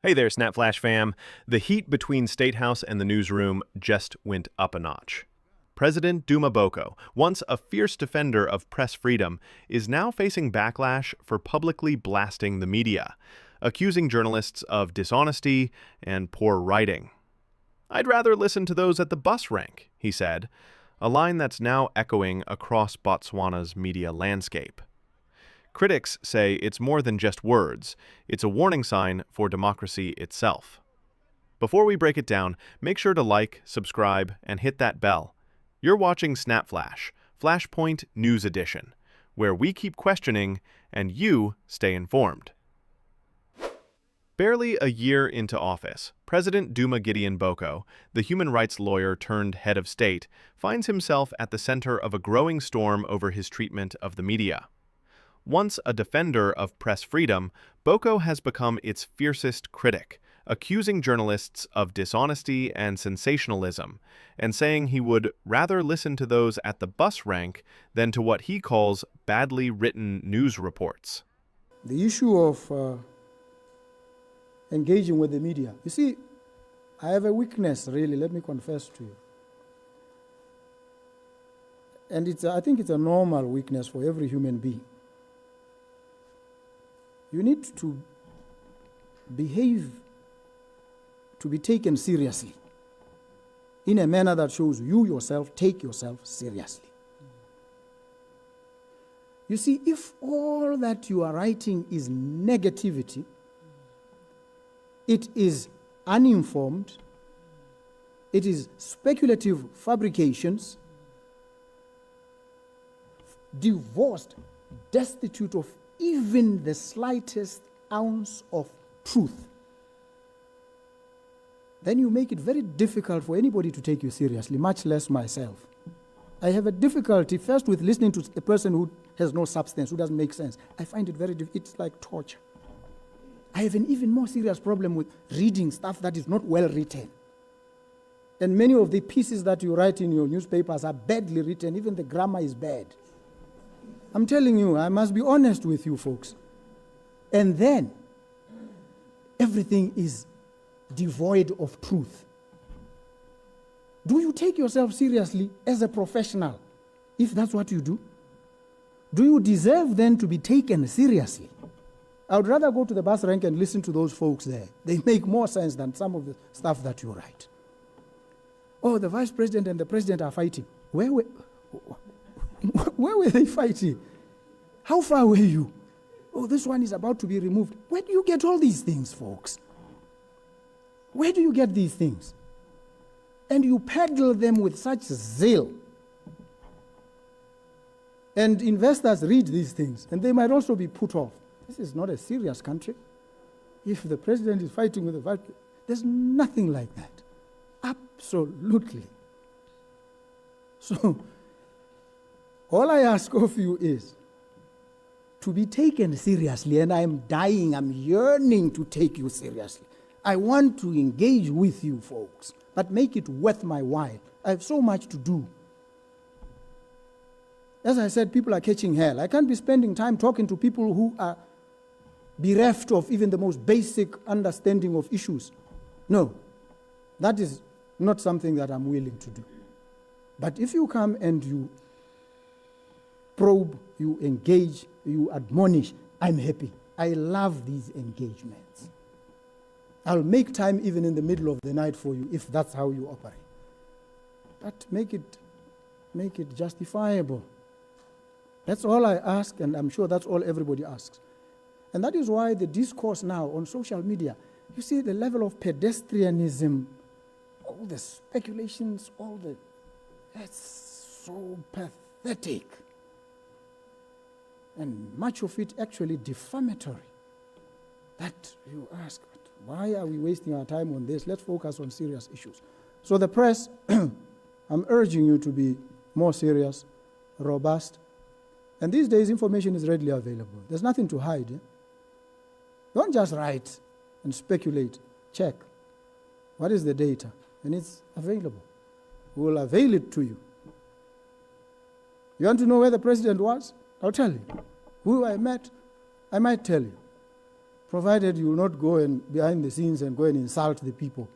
Hey there, SnapFlash fam. The heat between State House and the newsroom just went up a notch. President Duma Boko, once a fierce defender of press freedom, is now facing backlash for publicly blasting the media, accusing journalists of dishonesty and poor writing. "I'd rather listen to those at the bus rank," he said, a line that's now echoing across Botswana's media landscape. Critics say it's more than just words, it's a warning sign for democracy itself. Before we break it down, make sure to like, subscribe, and hit that bell. You're watching SnapFlash, Flashpoint News Edition, where we keep questioning and you stay informed. Barely a year into office, President Duma Boko, the human rights lawyer turned head of state, finds himself at the center of a growing storm over his treatment of the media. Once a defender of press freedom, Boko has become its fiercest critic, accusing journalists of dishonesty and sensationalism, and saying he would rather listen to those at the bus rank than to what he calls badly written news reports. The issue of engaging with the media. You see, I have a weakness, really, let me confess to you. And I think it's a normal weakness for every human being. You need to behave to be taken seriously in a manner that shows you yourself take yourself seriously. You see, if all that you are writing is negativity, it is uninformed, it is speculative fabrications, divorced, destitute of even the slightest ounce of truth, then you make it very difficult for anybody to take you seriously, much less myself. I have a difficulty first with listening to a person who has no substance, who doesn't make sense. I find it very difficult. It's like torture. I have an even more serious problem with reading stuff that is not well written. And many of the pieces that you write in your newspapers are badly written. Even the grammar is bad. I'm telling you, I must be honest with you folks. And then, everything is devoid of truth. Do you take yourself seriously as a professional, if that's what you do? Do you deserve then to be taken seriously? I would rather go to the bus rank and listen to those folks there. They make more sense than some of the stuff that you write. Oh, the vice president and the president are fighting. Where were they fighting? How far were you? Oh, this one is about to be removed. Where do you get all these things, folks? Where do you get these things? And you peddle them with such zeal. And investors read these things, and they might also be put off. This is not a serious country. If the president is fighting with the vice president, there's nothing like that. Absolutely. So, all I ask of you is to be taken seriously, and I'm dying, I'm yearning to take you seriously. I want to engage with you folks, but make it worth my while. I have so much to do. As I said, people are catching hell. I can't be spending time talking to people who are bereft of even the most basic understanding of issues. No, that is not something that I'm willing to do. But if you come and you probe, you engage, you admonish, I'm happy. I love these engagements. I'll make time even in the middle of the night for you if that's how you operate. But make it justifiable. That's all I ask, and I'm sure that's all everybody asks. And that is why the discourse now on social media, you see the level of pedestrianism, all the speculations, that's so pathetic. And much of it actually defamatory. That you ask, why are we wasting our time on this? Let's focus on serious issues. So the press, I'm urging you to be more serious, robust. And these days, information is readily available. There's nothing to hide. Eh? Don't just write and speculate. Check. What is the data? And it's available. We will avail it to you. You want to know where the president was? I'll tell you. Who I met? I might tell you. provided you will not go and behind the scenes and go and insult the people,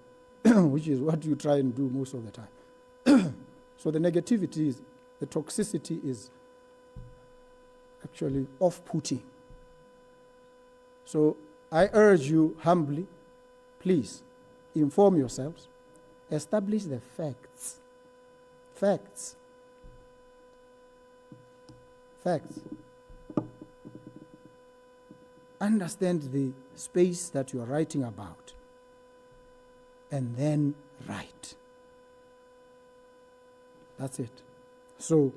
which is what you try and do most of the time. So the negativity is, the toxicity is actually off-putting. So I urge you humbly, please inform yourselves, establish the facts. Facts. Facts. Understand the space that you are writing about, and then write. That's it. So,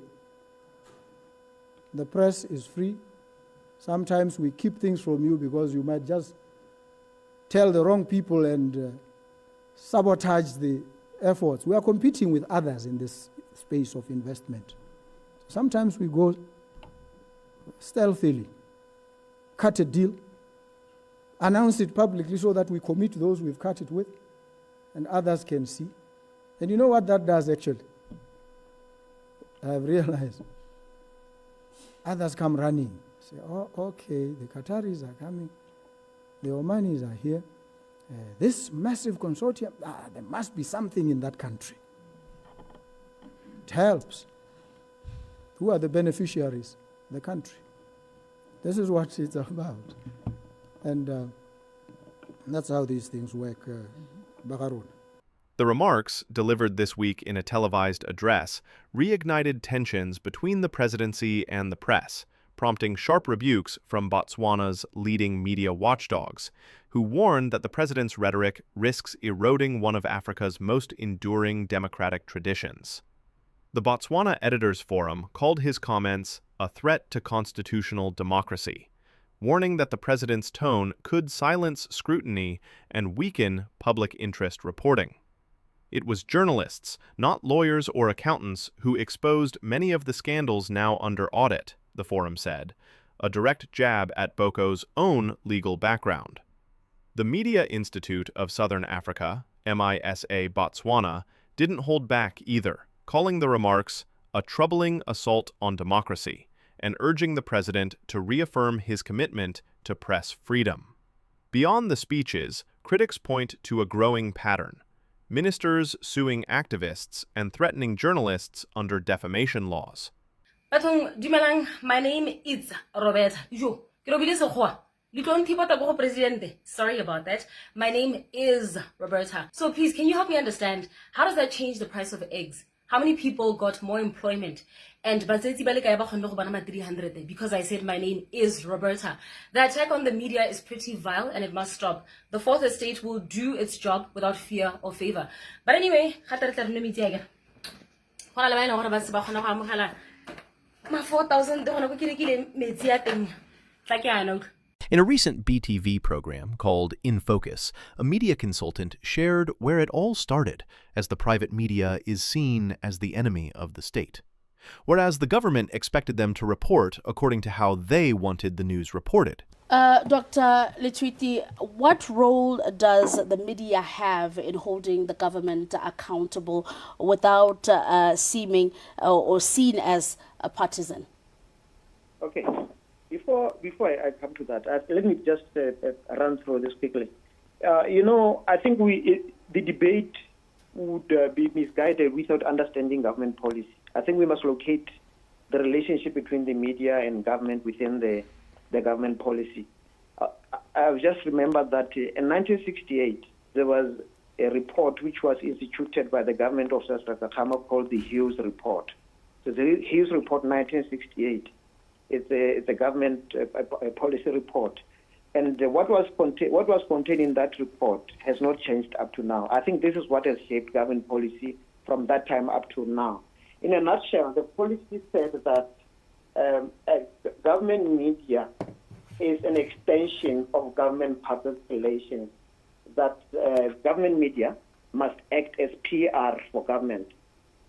the press is free. Sometimes we keep things from you because you might just tell the wrong people and sabotage the efforts. We are competing with others in this space of investment. Sometimes we go stealthily, cut a deal, announce it publicly so that we commit those we've cut it with, and others can see. And you know what that does actually? I've realized. Others come running. Say, oh, okay, the Qataris are coming. The Omanis are here. This massive consortium, there must be something in that country. It helps. Who are the beneficiaries? The country. This is what it's about. And that's how these things work, Bagarun. The remarks, delivered this week in a televised address, reignited tensions between the presidency and the press, prompting sharp rebukes from Botswana's leading media watchdogs, who warned that the president's rhetoric risks eroding one of Africa's most enduring democratic traditions. The Botswana Editors Forum called his comments a threat to constitutional democracy, warning that the president's tone could silence scrutiny and weaken public interest reporting. It was journalists, not lawyers or accountants, who exposed many of the scandals now under audit, the forum said, a direct jab at Boko's own legal background. The Media Institute of Southern Africa, MISA Botswana, didn't hold back either, calling the remarks a troubling assault on democracy and urging the president to reaffirm his commitment to press freedom. Beyond the speeches, critics point to a growing pattern: ministers suing activists and threatening journalists under defamation laws. Bathong dumelang, my name is Roberta. Jo, ke robile sekgowa. Le tlo nthipata go presidente. Sorry about that. My name is Roberta. So please, can you help me understand, how does that change the price of eggs? How many people got more employment? And basetsi ba le kae ba kgonne go bana ma 300 because I said my name is Roberta. The attack on the media is pretty vile and it must stop. The fourth estate will do its job without fear or favor. But anyway, ma 4,000 In a recent BTV program called In Focus, a media consultant shared where it all started, as the private media is seen as the enemy of the state, whereas the government expected them to report according to how they wanted the news reported. Dr. Letwiti, what role does the media have in holding the government accountable without seeming or seen as a partisan? Okay. Before I come to that, let me just run through this quickly. I think the debate would be misguided without understanding government policy. I think we must locate the relationship between the media and government within the government policy. I've just remembered that in 1968, there was a report which was instituted by the government of South Africa called the Hughes Report. So the Hughes Report 1968 is a government policy report. And what was contained in that report has not changed up to now. I think this is what has shaped government policy from that time up to now. In a nutshell, the policy said that government media is an extension of government-public relations, that government media must act as PR for government.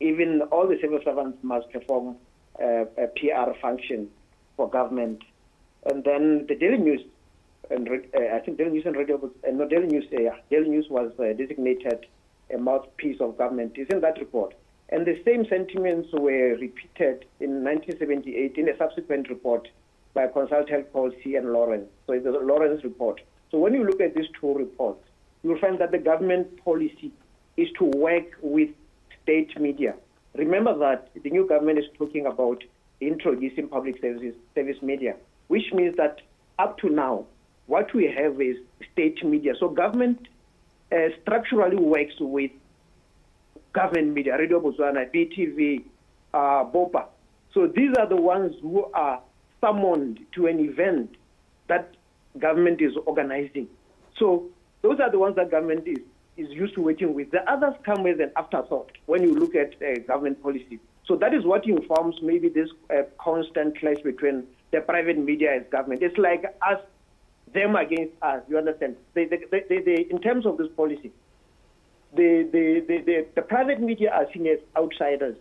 Even all the civil servants must perform a PR function for government. And then the Daily News, and I think Daily News and Radio, no, Daily News was designated a mouthpiece of government. It's in that report. And the same sentiments were repeated in 1978 in a subsequent report by a consultant called C.N. Lawrence. So it's the Lawrence report. So when you look at these two reports, you'll find that the government policy is to work with state media. Remember that the new government is talking about introducing public service media, which means that up to now, what we have is state media. So government structurally works with government media, Radio Botswana, BTV, BOPA. So these are the ones who are summoned to an event that government is organizing. So those are the ones that government is used to working with. The others come as an afterthought when you look at government policy. So that is what informs maybe this constant clash between the private media and government. It's like us, them against us, you understand? They, in terms of this policy, the private media are seen as outsiders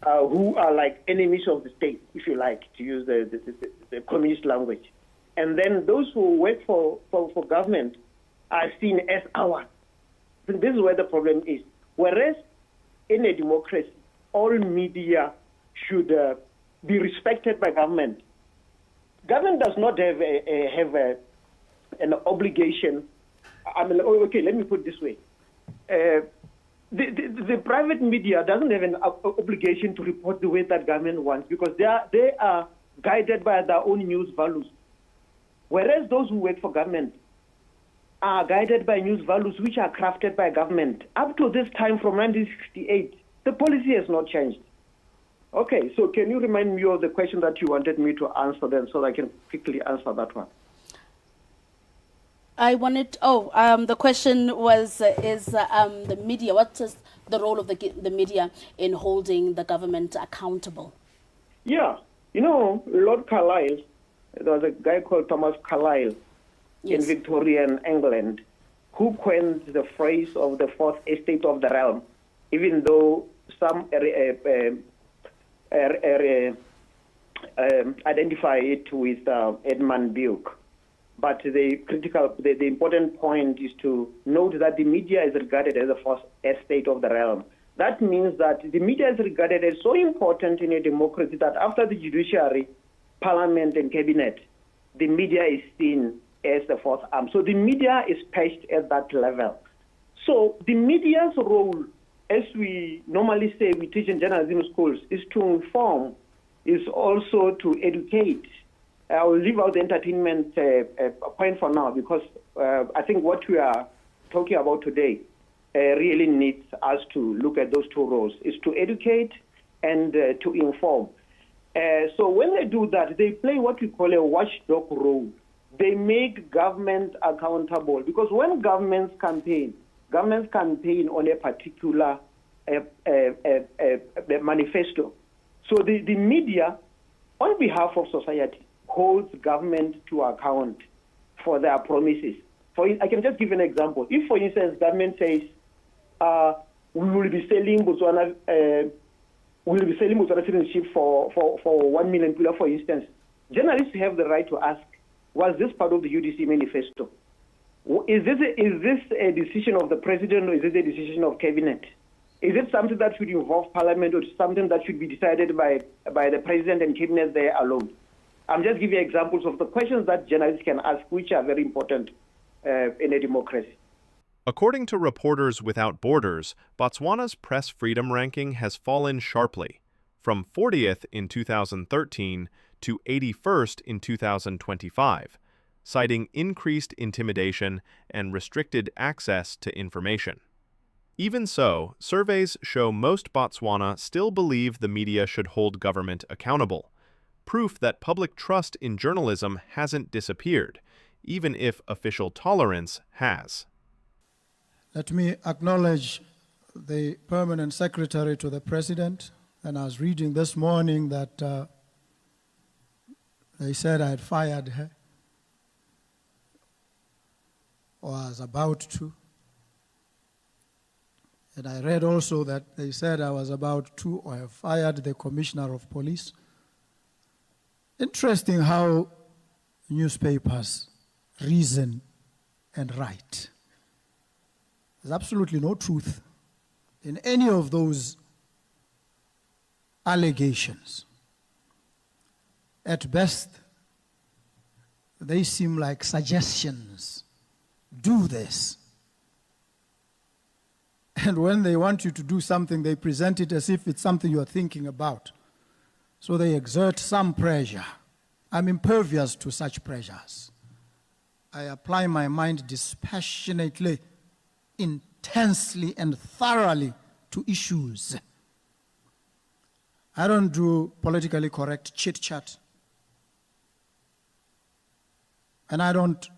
who are like enemies of the state, if you like, to use the communist language. And then those who work for government are seen as ours. This is where the problem is. Whereas in a democracy, all media should be respected by government. Government does not have an obligation. I mean, okay, let me put it this way. The private media doesn't have an obligation to report the way that government wants, because they are guided by their own news values. Whereas those who work for government are guided by news values which are crafted by government. Up to this time, from 1968, the policy has not changed. Okay, so can you remind me of the question that you wanted me to answer then, so that I can quickly answer that one? The question was, is the media, what is the role of the media in holding the government accountable? Yeah, you know, Lord Carlyle, there was a guy called Thomas Carlyle, in Victorian England, who coined the phrase of the fourth estate of the realm, even though some identify it with Edmund Burke. But the important point is to note that the media is regarded as the fourth estate of the realm. That means that the media is regarded as so important in a democracy that after the judiciary, parliament, and cabinet, the media is seen as the fourth arm. So the media is patched at that level. So the media's role, as we normally say, we teach in journalism schools, is to inform, is also to educate. I will leave out the entertainment point for now, because I think what we are talking about today really needs us to look at those two roles, is to educate and to inform. So when they do that, they play what we call a watchdog role. They make government accountable, because when governments campaign on a particular manifesto. So the media, on behalf of society, holds government to account for their promises. I can just give an example. If, for instance, government says we will be selling Botswana citizenship for 1 million people, for instance, journalists have the right to ask, was this part of the UDC manifesto? Is this a decision of the president, or is it a decision of cabinet? Is it something that should involve parliament, or something that should be decided by the president and cabinet there alone? I'm just giving examples of the questions that journalists can ask, which are very important in a democracy. According to Reporters Without Borders, Botswana's press freedom ranking has fallen sharply, from 40th in 2013 to 81st in 2025, citing increased intimidation and restricted access to information. Even so, surveys show most Botswana still believe the media should hold government accountable, proof that public trust in journalism hasn't disappeared, even if official tolerance has. Let me acknowledge the permanent secretary to the president, and I was reading this morning that they said I had fired her, or I was about to. And I read also that they said I was about to or have fired the commissioner of police. Interesting how newspapers reason and write. There's absolutely no truth in any of those allegations. At best, they seem like suggestions. Do this. And when they want you to do something, they present it as if it's something you're thinking about. So they exert some pressure. I'm impervious to such pressures. I apply my mind dispassionately, intensely, and thoroughly to issues. I don't do politically correct chit-chat. And I don't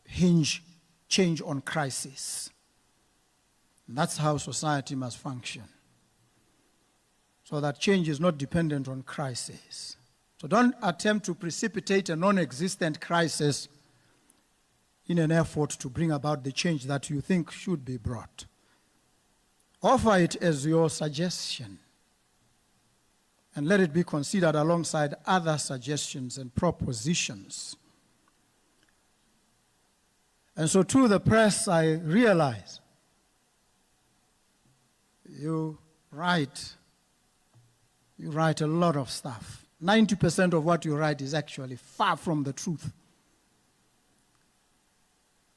hinge change on crisis. That's how society must function. So that change is not dependent on crisis. So don't attempt to precipitate a non-existent crisis in an effort to bring about the change that you think should be brought. Offer it as your suggestion, and let it be considered alongside other suggestions and propositions. And so to the press, I realize you write a lot of stuff. 90% of what you write is actually far from the truth.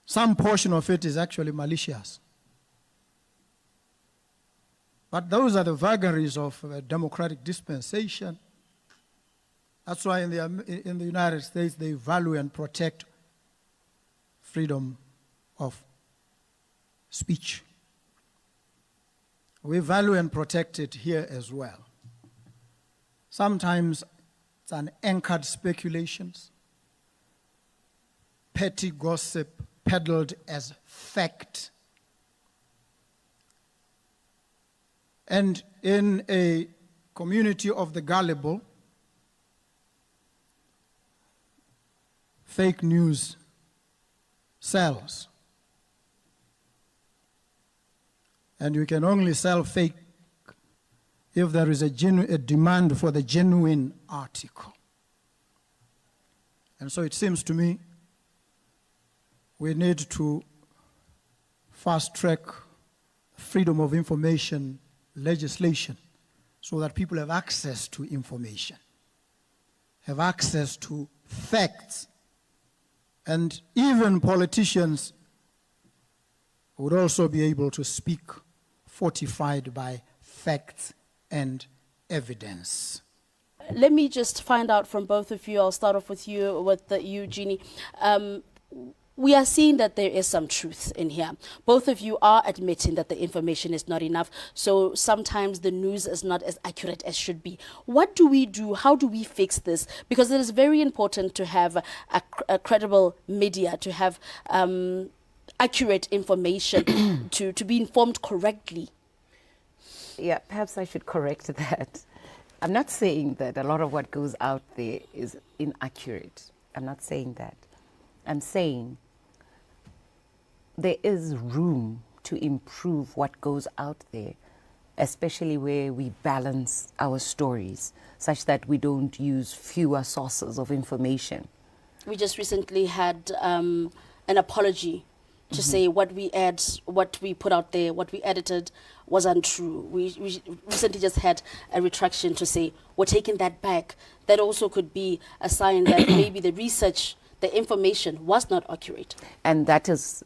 Some portion of it is actually malicious. But those are the vagaries of a democratic dispensation. That's why in the United States they value and protect freedom of speech. We value and protect it here as well. Sometimes it's unanchored speculations, petty gossip peddled as fact. And in a community of the gullible, fake news sells. And you can only sell fake if there is a demand for the genuine article. And so it seems to me we need to fast-track freedom of information legislation so that people have access to information, have access to facts, and even politicians would also be able to speak fortified by facts and evidence. Let me just find out from both of you. I'll start off with you, Jeannie. We are seeing that there is some truth in here. Both of you are admitting that the information is not enough, so sometimes the news is not as accurate as should be. What do we do? How do we fix this? Because it is very important to have a credible media, to have accurate information, to be informed correctly. Yeah, perhaps I should correct that. I'm not saying that a lot of what goes out there is inaccurate. I'm not saying that. I'm saying there is room to improve what goes out there, especially where we balance our stories such that we don't use fewer sources of information. We just recently had an apology to say what we put out there, what we edited was untrue. We recently just had a retraction to say we're taking that back. That also could be a sign that maybe the research, the information was not accurate. And that is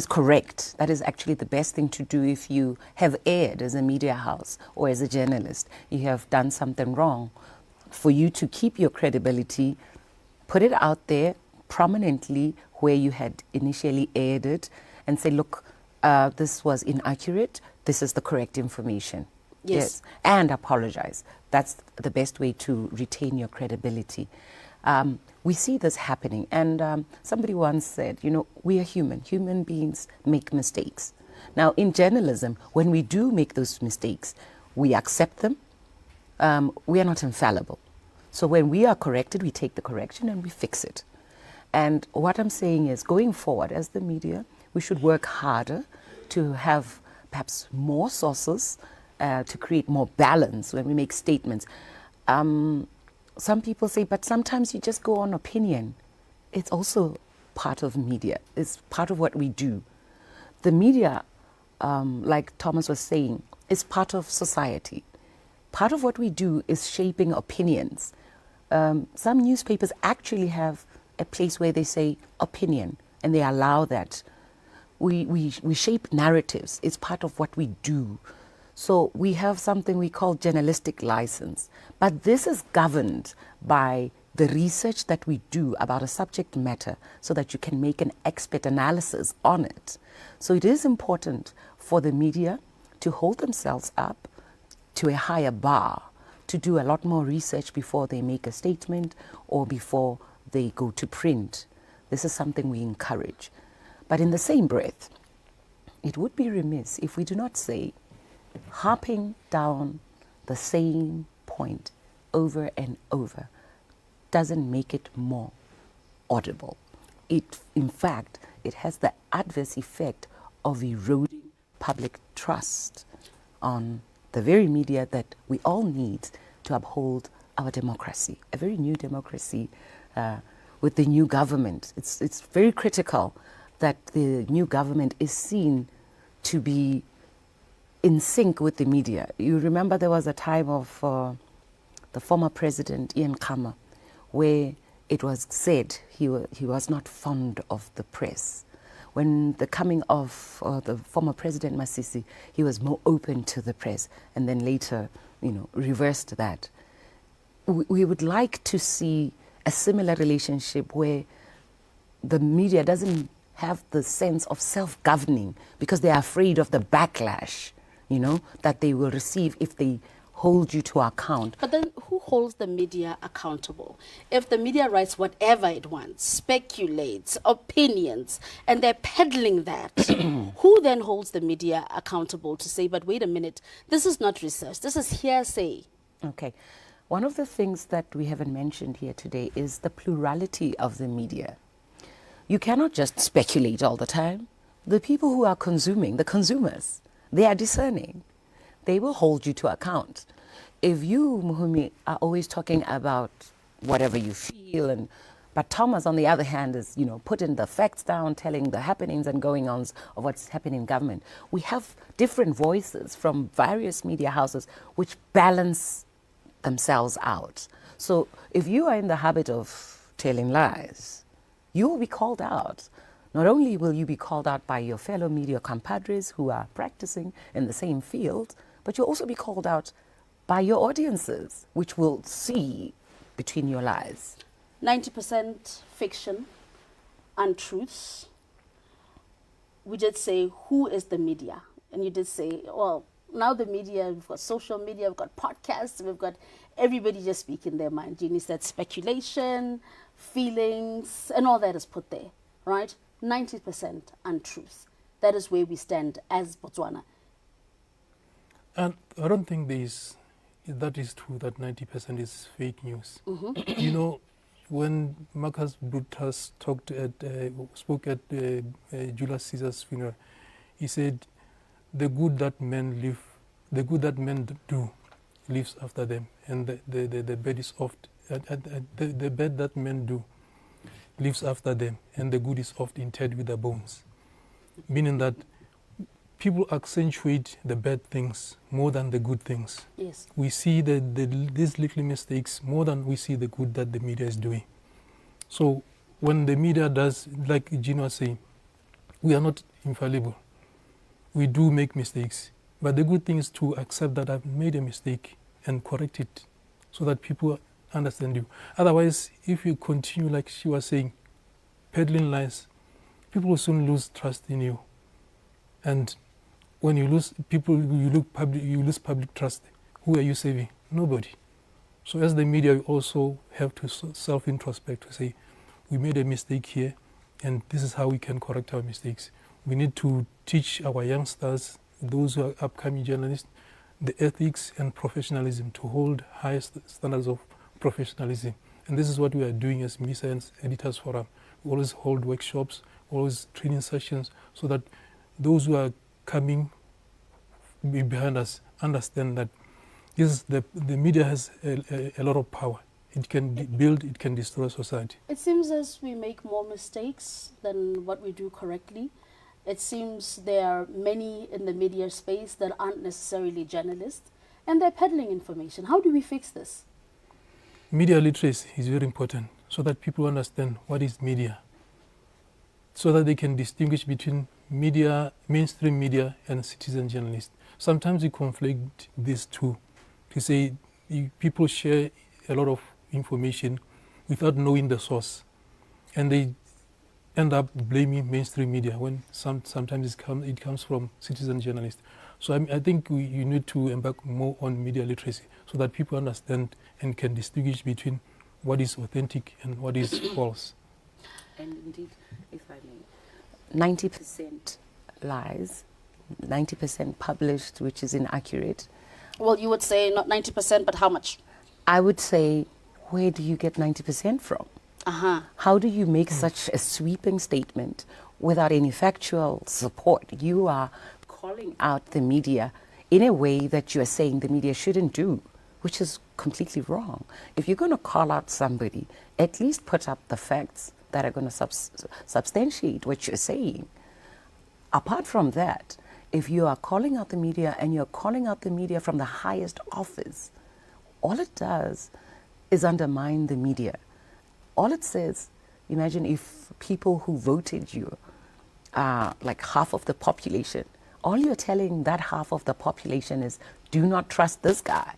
correct. That is actually the best thing to do if you have aired as a media house or as a journalist. You have done something wrong. For you to keep your credibility, put it out there prominently where you had initially aired it and say, look, this was inaccurate. This is the correct information. Yes. And apologize. That's the best way to retain your credibility. We see this happening. And somebody once said, we are human. Human beings make mistakes. Now, in journalism, when we do make those mistakes, we accept them. We are not infallible. So when we are corrected, we take the correction and we fix it. And what I'm saying is, going forward as the media, we should work harder to have perhaps more sources to create more balance when we make statements. Some people say, but sometimes you just go on opinion. It's also part of media. It's part of what we do. The media, like Thomas was saying, is part of society. Part of what we do is shaping opinions. Some newspapers actually have a place where they say opinion, and they allow that. We shape narratives. It's part of what we do. So we have something we call journalistic license. But this is governed by the research that we do about a subject matter so that you can make an expert analysis on it. So it is important for the media to hold themselves up to a higher bar, to do a lot more research before they make a statement or before they go to print. This is something we encourage. But in the same breath, it would be remiss if we do not say, harping down the same point over and over doesn't make it more audible. In fact, it has the adverse effect of eroding public trust on the very media that we all need to uphold our democracy, a very new democracy with the new government. It's very critical that the new government is seen to be in sync with the media. You remember there was a time of the former president, Ian Khama, where it was said he was not fond of the press. When the coming of the former president Masisi, he was more open to the press, and then later, reversed that. We would like to see a similar relationship where the media doesn't have the sense of self-governing because they are afraid of the backlash, that they will receive if they hold you to account. But then who holds the media accountable? If the media writes whatever it wants, speculates, opinions, and they're peddling that, who then holds the media accountable to say, but wait a minute, this is not research, this is hearsay? Okay. One of the things that we haven't mentioned here today is the plurality of the media. You cannot just speculate all the time. The people who are consuming, the consumers, they are discerning. They will hold you to account. If you, Muhumi, are always talking about whatever you feel, but Thomas, on the other hand, is, putting the facts down, telling the happenings and going-ons of what's happening in government. We have different voices from various media houses which balance themselves out. So if you are in the habit of telling lies, you will be called out. Not only will you be called out by your fellow media compadres who are practicing in the same field, but you'll also be called out by your audiences, which will see between your lies. 90% fiction, untruths. We did say, who is the media? And you did say, well, now the media, we've got social media, we've got podcasts, we've got everybody just speaking their mind. Jeannie said speculation, feelings, and all that is put there, right? 90% untruth. That is where we stand as Botswana. And I don't think that is true, that 90% is fake news. Mm-hmm. When Marcus Brutus spoke at Julius Caesar's funeral, he said, the good that men do lives after them, and the bad is oft, the bad that men do lives after them, and the good is oft interred with their bones. Meaning that people accentuate the bad things more than the good things. Yes. We see these little mistakes more than we see the good that the media is doing. So when the media does, like Gino was saying, we are not infallible. We do make mistakes. But the good thing is to accept that I've made a mistake and correct it so that people understand you. Otherwise, if you continue, like she was saying, peddling lies, people will soon lose trust in you. And when you lose people, you lose public trust. Who are you saving? Nobody. So as the media, we also have to self-introspect to say, we made a mistake here, and this is how we can correct our mistakes. We need to teach our youngsters, those who are upcoming journalists, the ethics and professionalism, to hold highest standards of professionalism. And this is what we are doing as MISA and Editors Forum. We always hold workshops, always training sessions, so that those who are coming behind us understand that the media has a lot of power. It can build, it can destroy society. It seems as we make more mistakes than what we do correctly. It seems there are many in the media space that aren't necessarily journalists, and they're peddling information. How do we fix this? Media literacy is very important so that people understand what is media, so that they can distinguish between media, mainstream media, and citizen journalists. Sometimes we conflict these two to say people share a lot of information without knowing the source, and they end up blaming mainstream media when sometimes it comes from citizen journalists. So I think you need to embark more on media literacy so that people understand and can distinguish between what is authentic and what is false. And indeed, if I may, 90% lies, 90% published, which is inaccurate. Well, you would say not 90%, but how much? I would say, where do you get 90% from? How do you make such a sweeping statement without any factual support? You are calling out the media in a way that you are saying the media shouldn't do, which is completely wrong. If you're going to call out somebody, at least put up the facts that are going to substantiate what you're saying. Apart from that, if you are calling out the media and you're calling out the media from the highest office, all it does is undermine the media. All it says, imagine if people who voted you are like half of the population. All you're telling that half of the population is, do not trust this guy.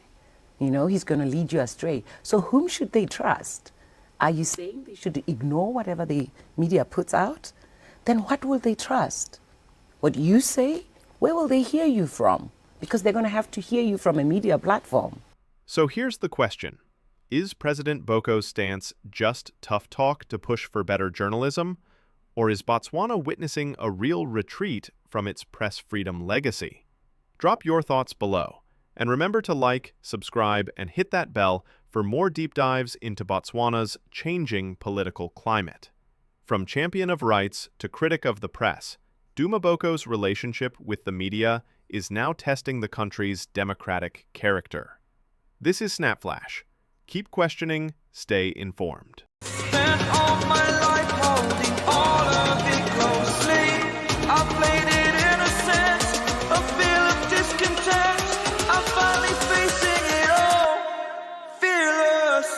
You know, he's going to lead you astray. So whom should they trust? Are you saying they should ignore whatever the media puts out? Then what will they trust? What you say? Where will they hear you from? Because they're going to have to hear you from a media platform. So here's the question. Is President Boko's stance just tough talk to push for better journalism? Or is Botswana witnessing a real retreat from its press freedom legacy? Drop your thoughts below. And remember to like, subscribe, and hit that bell for more deep dives into Botswana's changing political climate. From champion of rights to critic of the press, Duma Boko's relationship with the media is now testing the country's democratic character. This is SnapFlash. Keep questioning, stay informed. Spent all my life holding all of it closely. I played it innocent, a feel of discontent. I'm finally facing it all, fearless.